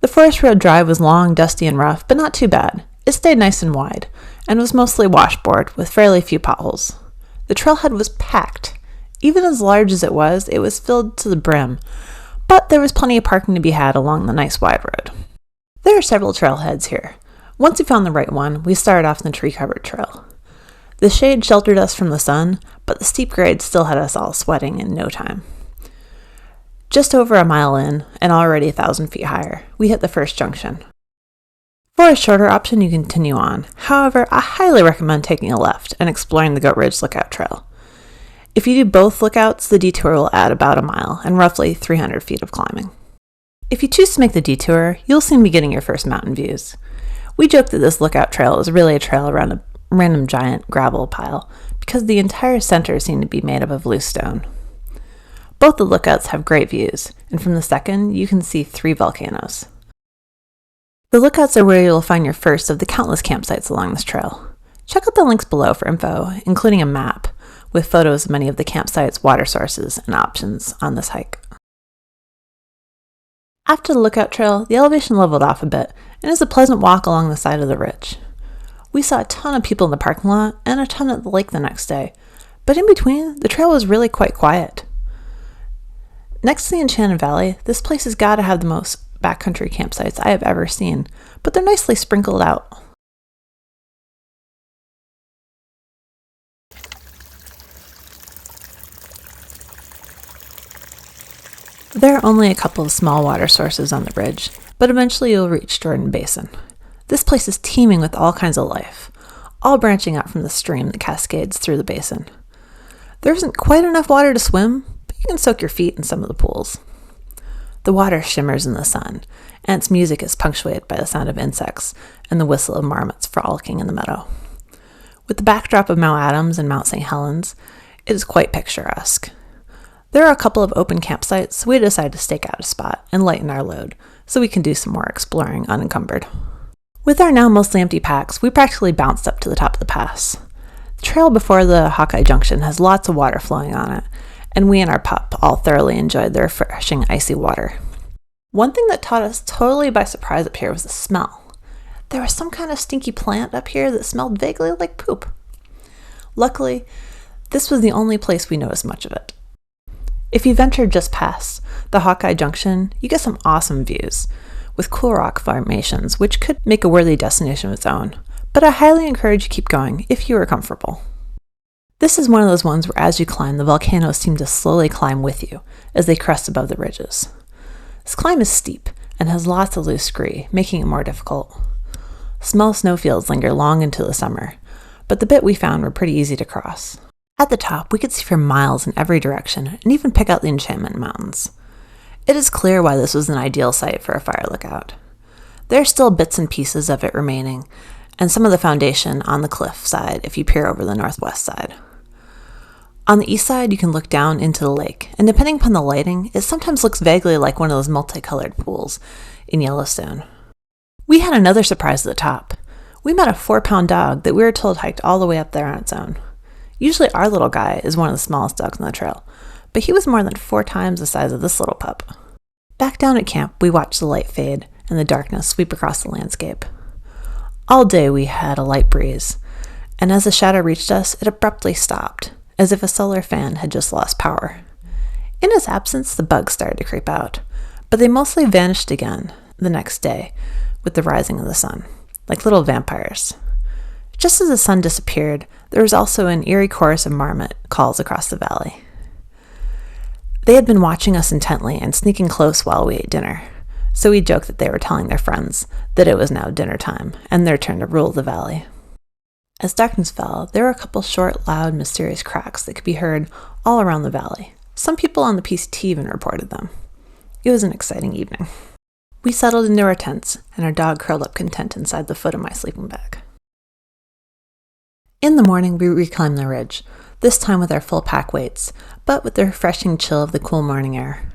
The forest road drive was long, dusty, and rough, but not too bad. It stayed nice and wide, and was mostly washboard, with fairly few potholes. The trailhead was packed. Even as large as it was filled to the brim, but there was plenty of parking to be had along the nice wide road. There are several trailheads here. Once we found the right one, we started off the tree-covered trail. The shade sheltered us from the sun, but the steep grade still had us all sweating in no time. Just over a mile in, and already 1,000 feet higher, we hit the first junction. For a shorter option, you continue on. However, I highly recommend taking a left and exploring the Goat Ridge Lookout Trail. If you do both lookouts, the detour will add about a mile and roughly 300 feet of climbing. If you choose to make the detour, you'll soon be getting your first mountain views. We joke that this lookout trail is really a trail around a random giant gravel pile because the entire center seemed to be made up of loose stone. Both the lookouts have great views, and from the second, you can see 3 volcanoes. The lookouts are where you'll find your first of the countless campsites along this trail. Check out the links below for info, including a map with photos of many of the campsites, water sources, and options on this hike. After the lookout trail, the elevation leveled off a bit, and is a pleasant walk along the side of the ridge. We saw a ton of people in the parking lot and a ton at the lake the next day, but in between, the trail was really quite quiet. Next to the Enchanted Valley, this place has got to have the most backcountry campsites I have ever seen, but they're nicely sprinkled out. There are only a couple of small water sources on the ridge, but eventually you'll reach Jordan Basin. This place is teeming with all kinds of life, all branching out from the stream that cascades through the basin. There isn't quite enough water to swim, but you can soak your feet in some of the pools. The water shimmers in the sun, and its music is punctuated by the sound of insects and the whistle of marmots frolicking in the meadow. With the backdrop of Mount Adams and Mount St. Helens, it is quite picturesque. There are a couple of open campsites, so we decided to stake out a spot and lighten our load so we can do some more exploring unencumbered. With our now mostly empty packs, we practically bounced up to the top of the pass. The trail before the Hawkeye Junction has lots of water flowing on it, and we and our pup all thoroughly enjoyed the refreshing icy water. One thing that caught us totally by surprise up here was the smell. There was some kind of stinky plant up here that smelled vaguely like poop. Luckily, this was the only place we noticed much of it. If you venture just past the Hawkeye Junction, you get some awesome views, with cool rock formations, which could make a worthy destination of its own, but I highly encourage you to keep going if you are comfortable. This is one of those ones where as you climb, the volcanoes seem to slowly climb with you as they crest above the ridges. This climb is steep and has lots of loose scree, making it more difficult. Small snowfields linger long into the summer, but the bit we found were pretty easy to cross. At the top, we could see for miles in every direction and even pick out the Enchantment Mountains. It is clear why this was an ideal site for a fire lookout. There are still bits and pieces of it remaining, and some of the foundation on the cliff side if you peer over the northwest side. On the east side, you can look down into the lake, and depending upon the lighting, it sometimes looks vaguely like one of those multicolored pools in Yellowstone. We had another surprise at the top. We met a 4-pound dog that we were told hiked all the way up there on its own. Usually our little guy is one of the smallest dogs on the trail, but he was more than 4 times the size of this little pup. Back down at camp, we watched the light fade and the darkness sweep across the landscape. All day we had a light breeze, and as the shadow reached us, it abruptly stopped, as if a solar fan had just lost power. In its absence, the bugs started to creep out, but they mostly vanished again the next day with the rising of the sun, like little vampires. Just as the sun disappeared, there was also an eerie chorus of marmot calls across the valley. They had been watching us intently and sneaking close while we ate dinner, so we joked that they were telling their friends that it was now dinner time and their turn to rule the valley. As darkness fell, there were a couple short, loud, mysterious cracks that could be heard all around the valley. Some people on the PCT even reported them. It was an exciting evening. We settled into our tents, and our dog curled up content inside the foot of my sleeping bag. In the morning, we reclimbed the ridge, this time with our full pack weights, but with the refreshing chill of the cool morning air.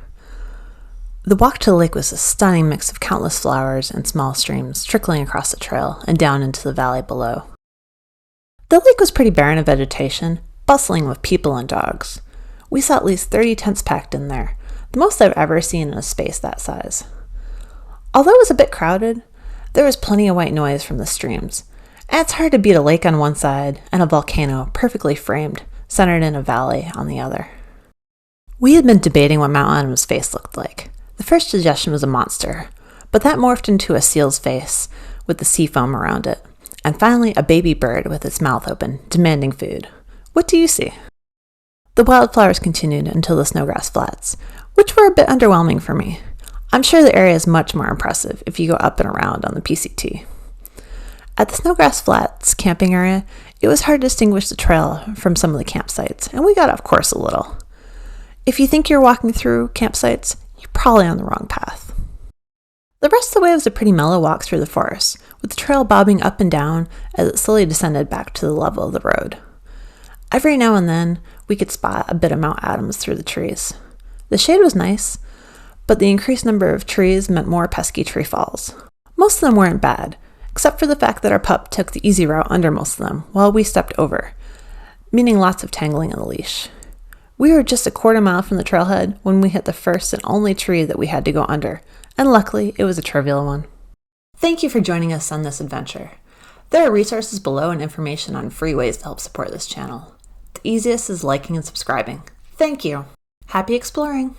The walk to the lake was a stunning mix of countless flowers and small streams trickling across the trail and down into the valley below. The lake was pretty barren of vegetation, bustling with people and dogs. We saw at least 30 tents packed in there, the most I've ever seen in a space that size. Although it was a bit crowded, there was plenty of white noise from the streams, and it's hard to beat a lake on one side and a volcano perfectly framed, centered in a valley on the other. We had been debating what Mount Adam's face looked like. The first suggestion was a monster, but that morphed into a seal's face with the sea foam around it, and finally a baby bird with its mouth open, demanding food. What do you see? The wildflowers continued until the Snowgrass Flats, which were a bit underwhelming for me. I'm sure the area is much more impressive if you go up and around on the PCT. At the Snowgrass Flats camping area, it was hard to distinguish the trail from some of the campsites, and we got off course a little. If you think you're walking through campsites, you're probably on the wrong path. The rest of the way was a pretty mellow walk through the forest, with the trail bobbing up and down as it slowly descended back to the level of the road. Every now and then, we could spot a bit of Mount Adams through the trees. The shade was nice, but the increased number of trees meant more pesky tree falls. Most of them weren't bad, except for the fact that our pup took the easy route under most of them while we stepped over, meaning lots of tangling in the leash. We were just a quarter mile from the trailhead when we hit the first and only tree that we had to go under, and luckily it was a trivial one. Thank you for joining us on this adventure. There are resources below and information on free ways to help support this channel. The easiest is liking and subscribing. Thank you. Happy exploring!